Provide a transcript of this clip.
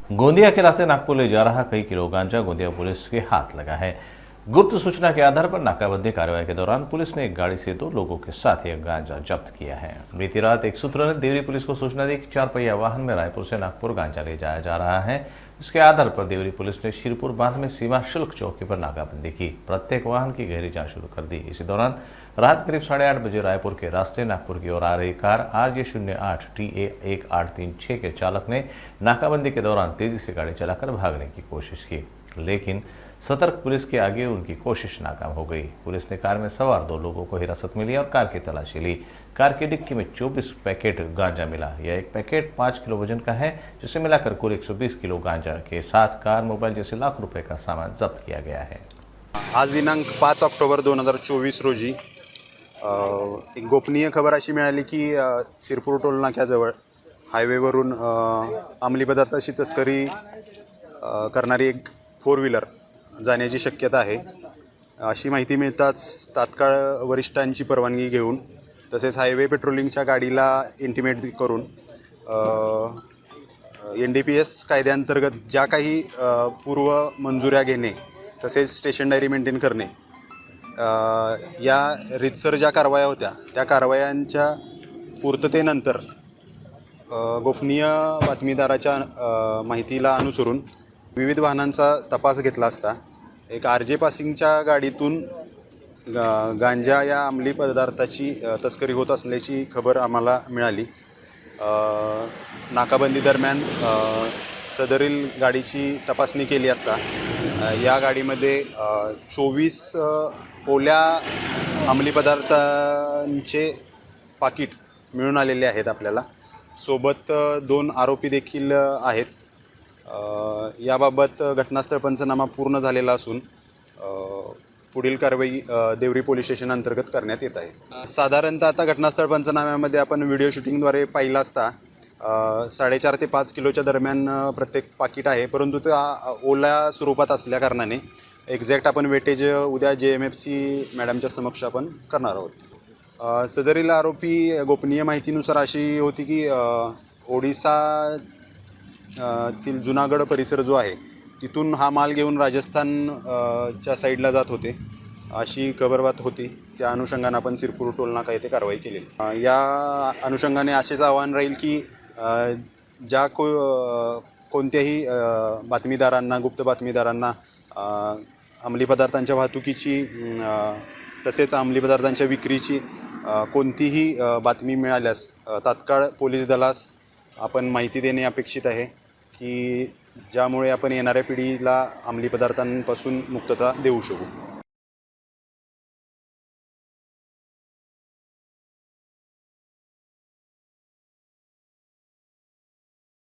गोंदिया के रास्ते नागपुर ले जा रहा कई किलो गांजा गोंदिया पुलिस के हाथ लगा है। गुप्त सूचना के आधार पर नाकाबंदी कार्रवाई के दौरान पुलिस ने एक गाड़ी से 2 लोगों के साथ यह गांजा जब्त किया है। बीती रात एक सूत्र ने देवरी पुलिस को सूचना दी कि 4 पहिया वाहन में रायपुर से नागपुर गांजा ले जाया जा रहा है। इसके आधार पर देवरी पुलिस ने शिरपुर बांध में सीमा शुल्क चौकी पर नाकाबंदी की। प्रत्येक वाहन की गहरी जांच शुरू कर दी। इसी दौरान रात करीब 8:30 बजे रायपुर के रास्ते नागपुर की ओर आ रही कार RJ08 TA 1836 के चालक ने नाकाबंदी के दौरान तेजी से गाड़ी चलाकर भागने की कोशिश की, लेकिन सतर्क पुलिस के आगे उनकी कोशिश नाकाम हो गई। पुलिस ने कार में सवार 2 लोगों को हिरासत में लिया और कार की तलाशी ली। कार की डिक्की में 24 पैकेट गांजा मिला। यह एक पैकेट 5 किलो वजन का है, जिसे मिलाकर कुल 120 किलो गांजा के साथ कार, मोबाइल जैसे लाख रुपए का सामान जब्त किया गया है। आज दिनांक 5 ऑक्टोबर 2024 रोजी एक गोपनीय खबर अशी मिळाली की शिरपूर टोल नाक्याजवळ हायवेवरून अंमली पदार्थाची तस्करी करणारी एक 4 व्हीलर जाण्याची शक्यता आहे। अशी माहिती मिळताच तात्काळ वरिष्ठांची परवानगी घेऊन तसेच हायवे पेट्रोलिंगच्या गाडीला इंटिमेट करून NDPS कायद्याअंतर्गत ज्या काही पूर्व मंजुऱ्या घेणे तसेच स्टेशन डायरी मेंटेन करणे या रितसर ज्या कारवाया होत्या त्या कारवायांच्या पूर्ततेनंतर गोपनीय बातमीदाराच्या माहितीला अनुसरून विविध वाहनांचा तपास घेतला असता एक RJ पासिंगच्या गाडीतून गांजा या अंमली पदार्थाची तस्करी होत असल्याची खबर आम्हाला मिळाली। नाकाबंदी दरम्यान सदरील गाडीची तपासणी केली असता या गाडीमध्ये 24 ओल्या अंमली पदार्थांचे पाकिट मिळून आलेले आहेत। आपल्याला सोबत 2 आरोपी देखील आहेत। याबाबत घटनास्थळ पंचनामा पूर्ण झालेला असून पुढील कारवाई देवरी पोलीस स्टेशन अंतर्गत करण्यात येत आहे। साधारणतः आता घटनास्थळ पंचनाम्यामध्ये आपण व्हिडिओ शूटिंगद्वारे पाहिला असता 4.5 ते 5 किलोच्या दरम्यान प्रत्येक पाकिट आहे, परंतु त्या ओल्या स्वरूपात असल्या कारणाने एक्झॅक्ट आपण वेटेज उद्या JMFC मॅडमच्या समक्ष आपण करणार आहोत। सदरील आरोपी गोपनीय माहितीनुसार अशी होती की ओडिसा तील जुनागड परिसर जो आहे तिथून हा माल घेऊन राजस्थान च्या साईडला जात होते अशी खबरबात होती। त्या अनुषंगाने आपण शिरपूर टोल नाका येथे कारवाई केली। या अनुषंगाने असेच आवाहन राहील की ज्या कोणत्याही बातमीदारांना, गुप्त बातमीदारांना अंमली पदार्थांच्या वाहतुकीची तसेच अंमली पदार्थांच्या विक्रीची कोणतीही बातमी मिळाल्यास तात्काळ पोलीस दलास आपण माहिती देणे अपेक्षित आहे की ज्यामुळे आपण येणाऱ्या पिढीला अंमली पदार्थांपासून मुक्तता देऊ शकू।